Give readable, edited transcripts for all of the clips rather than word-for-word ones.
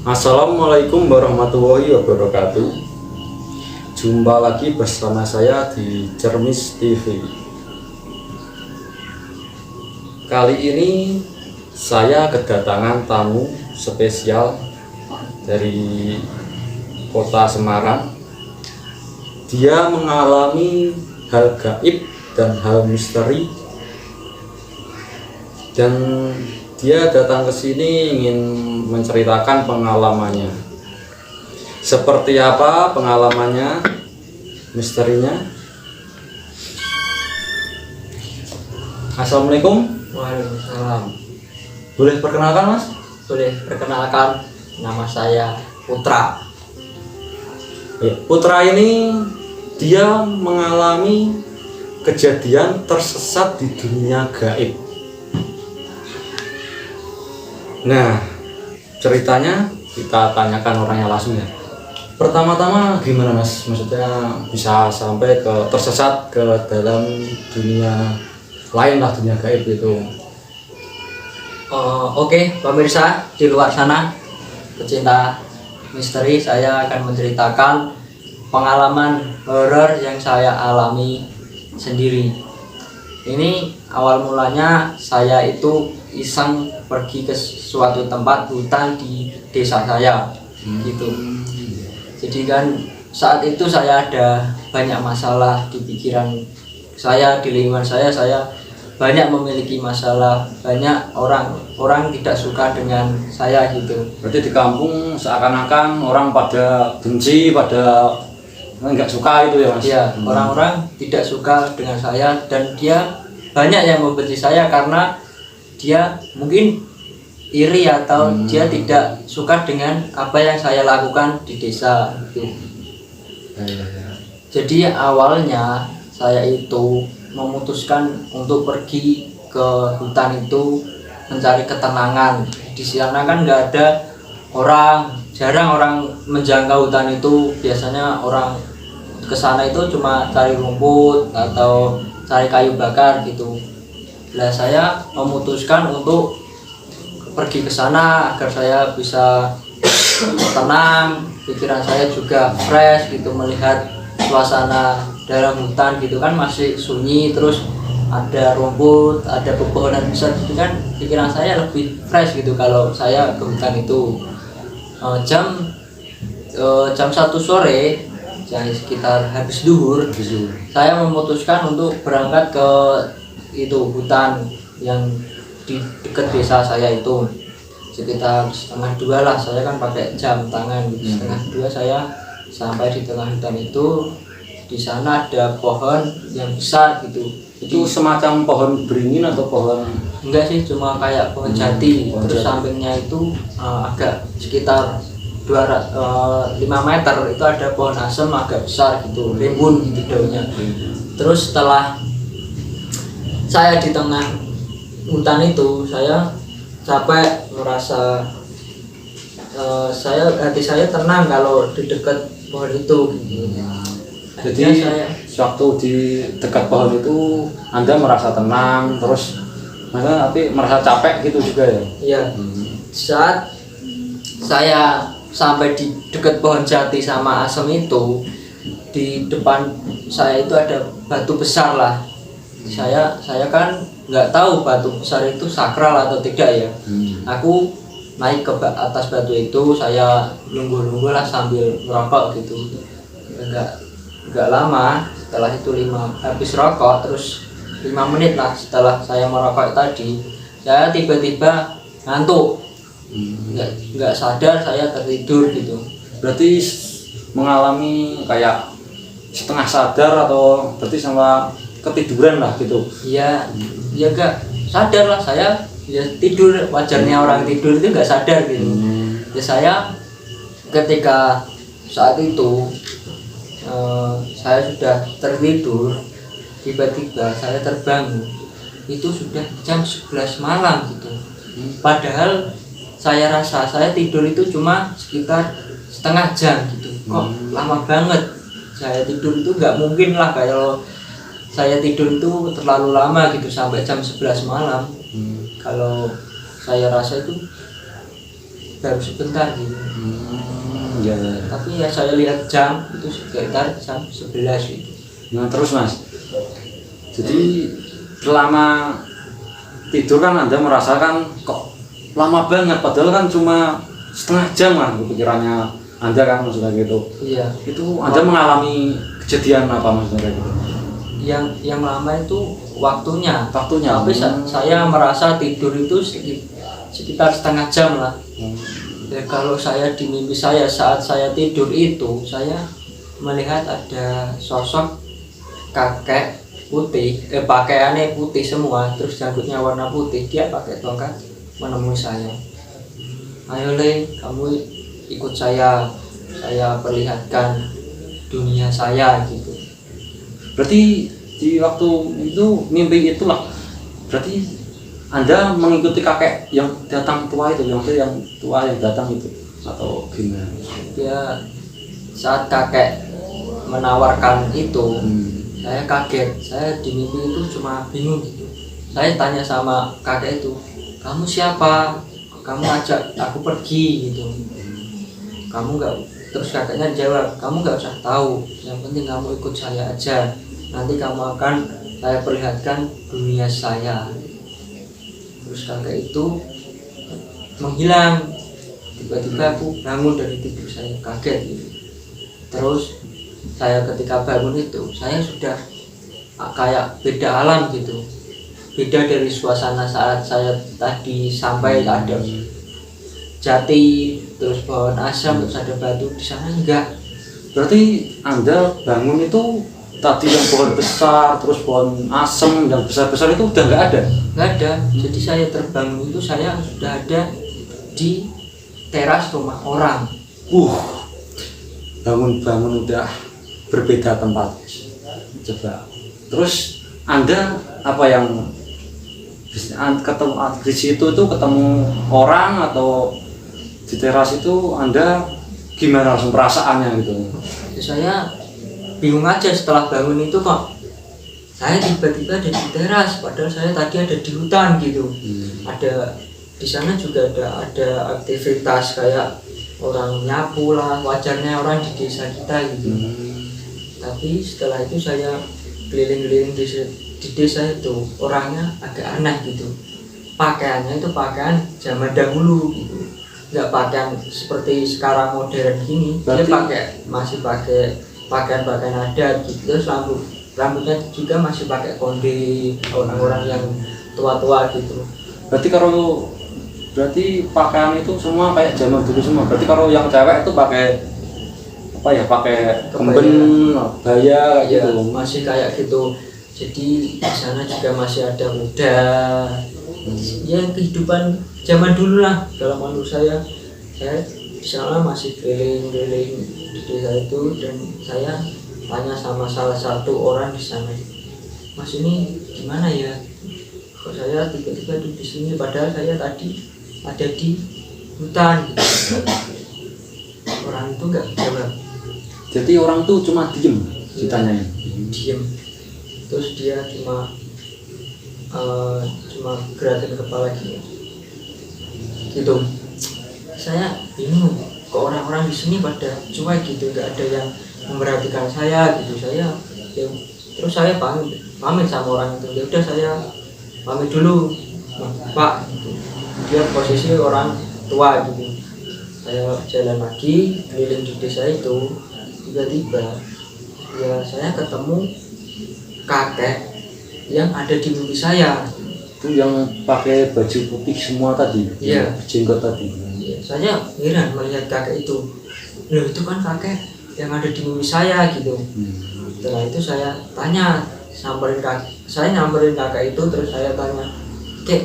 Assalamualaikum warahmatullahi wabarakatuh. Jumpa lagi bersama saya di Cermis TV. Kali ini saya kedatangan tamu spesial dari kota Semarang. Dia mengalami hal gaib dan hal misteri, dan dia datang ke sini ingin menceritakan pengalamannya. Seperti apa pengalamannya, misterinya? Assalamualaikum. Waalaikumsalam. Boleh perkenalkan, Mas? Boleh, perkenalkan, nama saya Putra. Ya, Putra ini dia mengalami kejadian tersesat di dunia gaib. Nah, ceritanya kita tanyakan orangnya langsung ya. Pertama-tama gimana, Mas? Maksudnya bisa sampai ke tersesat ke dalam dunia lain lah, dunia gaib itu. Oke, pemirsa di luar sana, pecinta misteri, saya akan menceritakan pengalaman horor yang saya alami sendiri. Ini awal mulanya saya itu iseng pergi ke suatu tempat hutan di desa saya, gitu. Jadi kan saat itu saya ada banyak masalah di pikiran saya, di lingkungan saya banyak memiliki masalah, banyak orang tidak suka dengan saya gitu. Berarti di kampung seakan-akan orang pada benci, pada nggak suka itu ya, Mas? Ya, orang-orang tidak suka dengan saya, dan dia banyak yang membenci saya karena dia mungkin iri atau dia tidak suka dengan apa yang saya lakukan di desa gitu. Jadi awalnya saya itu memutuskan untuk pergi ke hutan itu mencari ketenangan. Di sana kan nggak ada orang, jarang orang menjangkau hutan itu. Biasanya orang ke sana itu cuma cari rumput atau cari kayu bakar gitu. Nah, saya memutuskan untuk pergi ke sana agar saya bisa tenang, pikiran saya juga fresh gitu, melihat suasana dalam hutan gitu kan, masih sunyi, terus ada rumput, ada pepohonan besar gitu kan, pikiran saya lebih fresh gitu kalau saya ke hutan itu. Jam 1 sore, jadi sekitar habis duhur, saya memutuskan untuk berangkat ke itu hutan yang di dekat desa saya itu. Sekitar 1:30 lah, saya kan pakai jam tangan gitu. 1:30 saya sampai di tengah hutan itu. Di sana ada pohon yang besar gitu. Itu semacam pohon beringin atau pohon? Enggak sih, cuma kayak pohon jati. Terus sampingnya itu agak sekitar 5 meter itu ada pohon asem agak besar gitu, rimbun gitu daunnya. Terus setelah saya di tengah hutan itu, saya capek, merasa hati saya tenang kalau di dekat pohon itu gitu. Jadi waktu di dekat pohon itu Anda merasa tenang, terus tapi merasa capek gitu juga ya? Iya. Saat saya sampai di dekat pohon jati sama asem itu, di depan saya itu ada batu besar lah. Saya kan nggak tahu batu besar itu sakral atau tidak ya. Aku naik ke atas batu itu, saya nunggu lah sambil merokok gitu. Nggak lama setelah itu, habis rokok terus 5 menit lah setelah saya merokok tadi, saya tiba-tiba ngantuk. Nggak sadar, saya tertidur gitu. Berarti mengalami kayak setengah sadar atau berarti sama ketiduran lah gitu? Iya, ya nggak sadar lah, saya ya tidur, wajarnya orang tidur itu nggak sadar gitu. Ya saya ketika saat itu saya sudah tertidur, tiba-tiba saya terbangun, itu sudah jam 11 malam gitu. Padahal saya rasa saya tidur itu cuma sekitar setengah jam gitu. Kok lama banget saya tidur itu? Nggak mungkin lah kalau saya tidur itu terlalu lama gitu sampai jam 11 malam. Kalau saya rasa itu baru sebentar gitu. Ya. Tapi ya saya lihat jam itu sekitar jam 11 gitu. Nah terus mas, jadi selama tidur kan Anda merasakan kok lama banget, padahal kan cuma setengah jam kan pikirannya Anda kan maksudnya gitu. Iya. Itu Anda mengalami kejadian apa maksudnya gitu? Yang lama itu waktunya. Waktunya. Tapi saya merasa tidur itu sekitar setengah jam lah. Ya, kalau saya di mimpi saya saat saya tidur itu saya melihat ada sosok kakek putih, pakaiannya putih semua, terus janggutnya warna putih, dia pakai tongkat menemui saya. Ayo Le, kamu ikut saya perlihatkan dunia saya gitu. Berarti di waktu itu mimpi itulah, berarti Anda mengikuti kakek yang datang tua itu, yang tua yang datang itu, atau gimana? Ya saat kakek menawarkan itu, saya kaget. Saya di mimpi itu cuma bingung gitu. Saya tanya sama kakek itu, kamu siapa? Kamu ajak aku pergi gitu. Kamu nggak, terus kakeknya jawab, kamu nggak usah tahu. Yang penting kamu ikut saya aja. Nanti kamu akan saya perlihatkan dunia saya. Terus kakek itu menghilang. Tiba-tiba aku bangun dari tidur, saya kaget gitu. Terus saya ketika bangun itu saya sudah kayak beda alam gitu, beda dari suasana saat saya tadi sampai ada jati, terus pohon asam, terus ada batu. Di sana enggak. Berarti Anda bangun itu tadi yang pohon besar, terus pohon asem yang besar-besar itu udah nggak ada? Nggak ada. Jadi saya terbangun itu saya sudah ada di teras rumah orang. Bangun-bangun udah berbeda tempat. Coba. Terus Anda apa yang ketemu di situ tuh, ketemu orang atau di teras itu Anda gimana langsung perasaannya gitu? Saya bingung aja setelah bangun itu, kok saya tiba-tiba ada di teras padahal saya tadi ada di hutan gitu. Ada di sana juga ada aktivitas kayak orang nyapu lah, wajarnya orang di desa kita gitu. Tapi setelah itu saya keliling-keliling di desa itu, orangnya agak aneh gitu. Pakaiannya itu pakaian zaman dahulu gitu, nggak pakaian seperti sekarang modern gini. Dia masih pakai pakaian adat gitu. Terus rambutnya juga masih pakai konde, orang-orang yang tua-tua gitu. Berarti pakaian itu semua kayak zaman dulu semua. Berarti kalau yang cewek itu pakai apa ya? Pakai kemben, baya kayak gitu. Masih kayak gitu. Jadi di sana juga masih ada kuda. Ya kehidupan zaman dulu lah. Kalau menurut saya di sana masih keliling-keliling di desa itu, dan saya tanya sama salah satu orang di sana, Mas ini gimana ya? Kok saya tiba-tiba di sini padahal saya tadi ada di hutan gitu. Orang itu nggak jawab. Jadi orang tuh cuma diem ditanyain. Diem. Terus dia cuma gerakin kepala gitu. Saya bingung, kok orang-orang di sini pada cuek gitu, nggak ada yang memperhatikan saya gitu. Terus saya pamit sama orang itu. Ya udah, saya pamit dulu, Pak gitu. Dia posisi orang tua gitu. Saya jalan lagi keliling di desa itu, tiba-tiba ya saya ketemu kakek yang ada di mimpi saya. Itu yang pakai baju putih semua tadi? Iya. Jenggot tadi? Ya, saya heran melihat kakek itu. Loh, itu kan kakek yang ada di mimpi saya gitu. Setelah itu saya nyamperin kakek itu, terus saya tanya, Kek,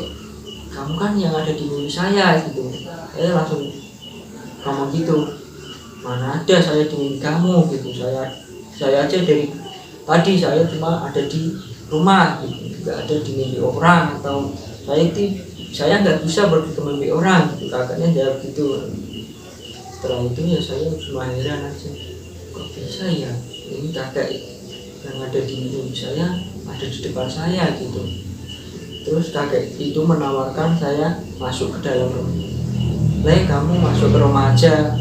kamu kan yang ada di mimpi saya gitu. Saya langsung ngomong gitu, mana ada saya di mimpi kamu gitu. Saya aja dari tadi saya cuma ada di rumah gitu, nggak ada di mimpi orang, atau saya nggak bisa pergi ke mimpi orang gitu. Kakaknya jawab gitu. Setelah itu ya saya cuma heran aja, kok bisa ya ini kakek yang ada di mimpi saya ada di depan saya gitu. Terus kakek itu menawarkan saya masuk ke dalam rumah. "Leh, kamu masuk ke rumah aja,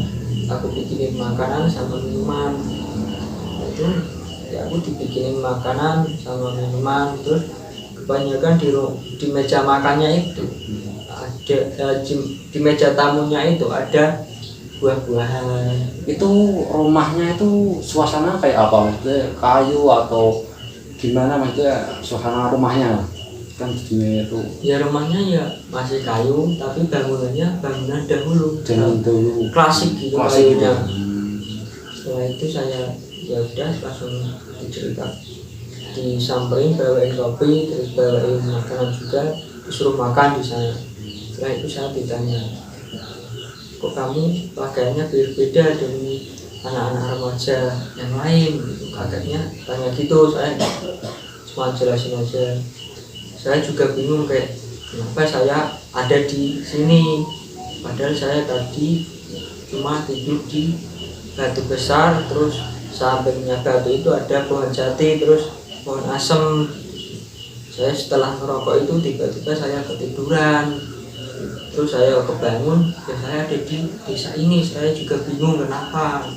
aku bikinin makanan sama minuman." Itu ya aku dibikinin makanan sama minuman, terus kebanyakan di meja makannya itu ada di meja tamunya itu ada buah-buahan. Itu rumahnya itu suasana kayak apa, maksudnya kayu atau gimana, maksudnya suasana rumahnya kan di itu Ya rumahnya ya masih kayu, tapi bangunannya bangunan dahulu, jangan dulu klasik gitu klasik gitu. kayunya. Setelah itu saya ya udah langsung dicerita, disamperin, bawain kopi, terus bawain makanan juga, disuruh makan di sana. Setelah itu saya ditanya, "Kok kamu pakaiannya berbeda dari anak-anak remaja yang lain?" Gitu. Kakaknya tanya gitu, saya cuma jelasin aja. Saya juga bingung kayak kenapa saya ada di sini, padahal saya tadi cuma tidur di batu besar, terus sampingnya batu itu ada pohon jati, terus pohon asem. Saya setelah merokok itu tiba-tiba saya ketiduran, terus saya kebangun, ya saya ada di desa ini, saya juga bingung kenapa.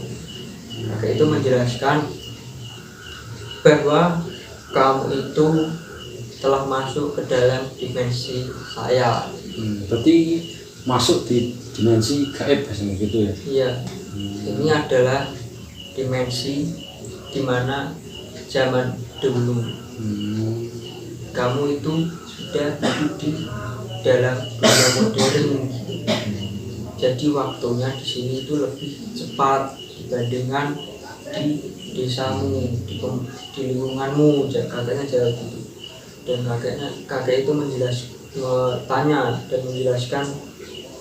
Kakek itu menjelaskan bahwa kamu itu telah masuk ke dalam dimensi saya. Berarti masuk di dimensi gaib biasanya gitu ya. Iya, ini adalah dimensi dimana zaman dulu kamu itu sudah hidup di dalam dunia modern. Jadi waktunya di sini itu lebih cepat dibandingkan di desamu, di lingkunganmu. Kakeknya jawab gitu. Dan kakek itu tanya dan menjelaskan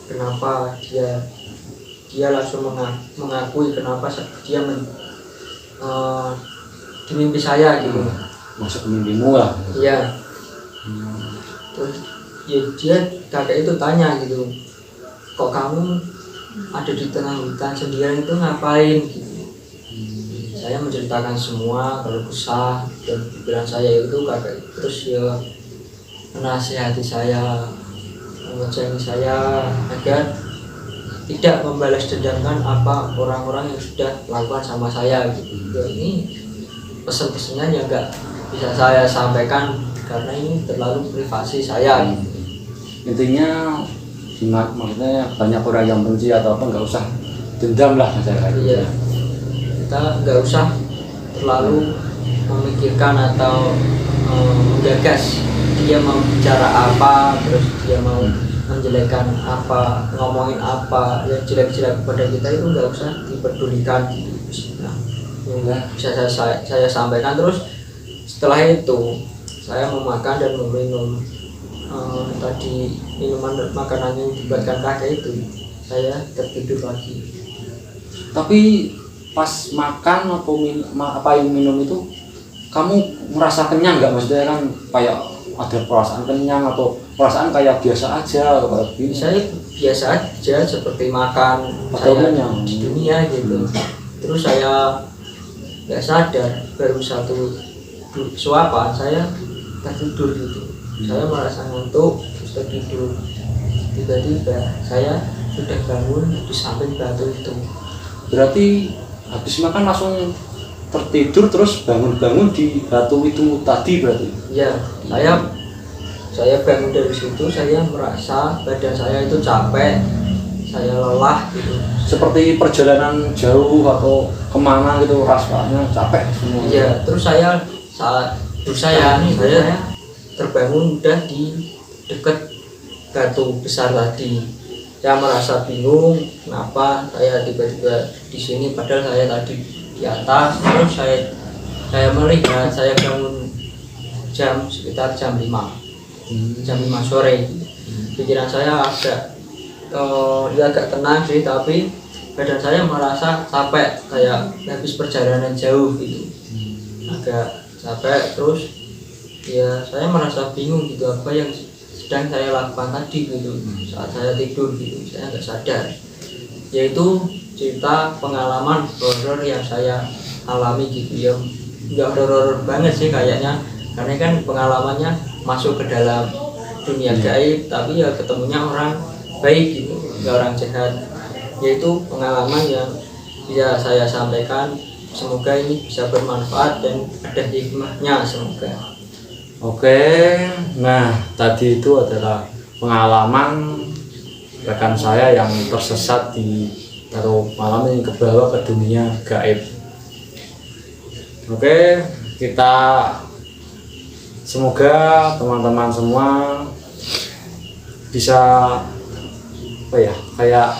kenapa dia langsung mengakui kenapa dia di mimpi saya gitu. Masuk ke mimpimu lah. Iya. Terus ya kakek itu tanya gitu, "Kok kamu ada di tengah hutan sendirian itu ngapain?" Gitu. Saya menceritakan semua kalau kesah dan pikiran saya itu. Kakek terus ya menasihati saya, mengajarkan saya agar tidak membalas dendamkan apa orang-orang yang sudah lakukan sama saya gitu. Ya, ini pesan-pesannya ya nggak bisa saya sampaikan karena ini terlalu privasi saya gitu. Intinya maksudnya banyak orang yang benci atau apa, nggak usah dendam lah masyarakat. Iya, kita nggak usah terlalu memikirkan atau menggagas dia mau bicara apa, terus dia mau menjelekkan apa, ngomongin apa yang jelek-jelek kepada kita, itu nggak usah dipedulikan gitu. Nah, bisa saya sampaikan. Terus setelah itu saya memakan dan meminum tadi minuman dan makanan yang dibuatkan kakek itu, saya tertidur lagi. Tapi pas makan atau apa yang minum itu, kamu merasa kenyang nggak, maksudnya kan kayak ada perasaan kenyang atau perasaan kayak biasa aja kayak gini? Saya biasa aja seperti makan Atau saya kenyang di dunia gitu. Terus saya nggak sadar, baru satu suapan saya tertidur gitu. Saya merasa ngantuk terus tertidur. Tiba-tiba saya sudah bangun di samping batu itu. Berarti habis makan langsung tertidur terus bangun-bangun di batu itu tadi berarti? Ya, saya bangun dari situ, saya merasa badan saya itu capek, saya lelah gitu. Seperti perjalanan jauh atau kemana gitu, rasanya capek semua. Iya, terus saya terbangun udah di dekat batu besar tadi. Saya merasa bingung kenapa saya tiba-tiba di sini, padahal saya tadi di atas. Terus saya melihat, saya bangun sekitar jam 5 sore. Pikiran saya agak tenang sih, tapi badan saya merasa capek, kayak habis perjalanan jauh gitu. Agak capek, terus ya saya merasa bingung gitu, apa yang sedang saya lakukan tadi gitu saat saya tidur gitu. Saya nggak sadar, yaitu cerita pengalaman horor yang saya alami gitu ya. Nggak horor banget sih kayaknya, karena kan pengalamannya masuk ke dalam dunia gaib, tapi ya ketemunya orang baik gitu. hingga orang jahat. Yaitu pengalaman yang bisa saya sampaikan. Semoga ini bisa bermanfaat dan ada hikmahnya, semoga. Oke, nah tadi itu adalah pengalaman rekan saya yang tersesat atau malam ini ke bawah ke dunia gaib. Oke, kita semoga teman-teman semua bisa kayak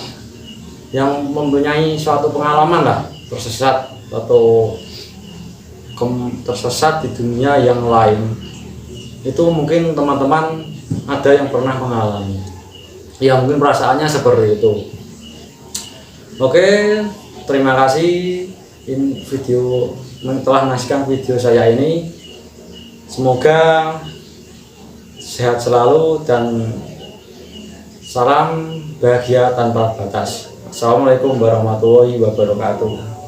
yang mempunyai suatu pengalaman lah tersesat atau tersesat di dunia yang lain. Itu mungkin teman-teman ada yang pernah mengalami, ya mungkin perasaannya seperti itu. Oke, terima kasih telah menyaksikan video saya ini. Semoga sehat selalu dan salam bahagia tanpa batas. Assalamualaikum warahmatullahi wabarakatuh.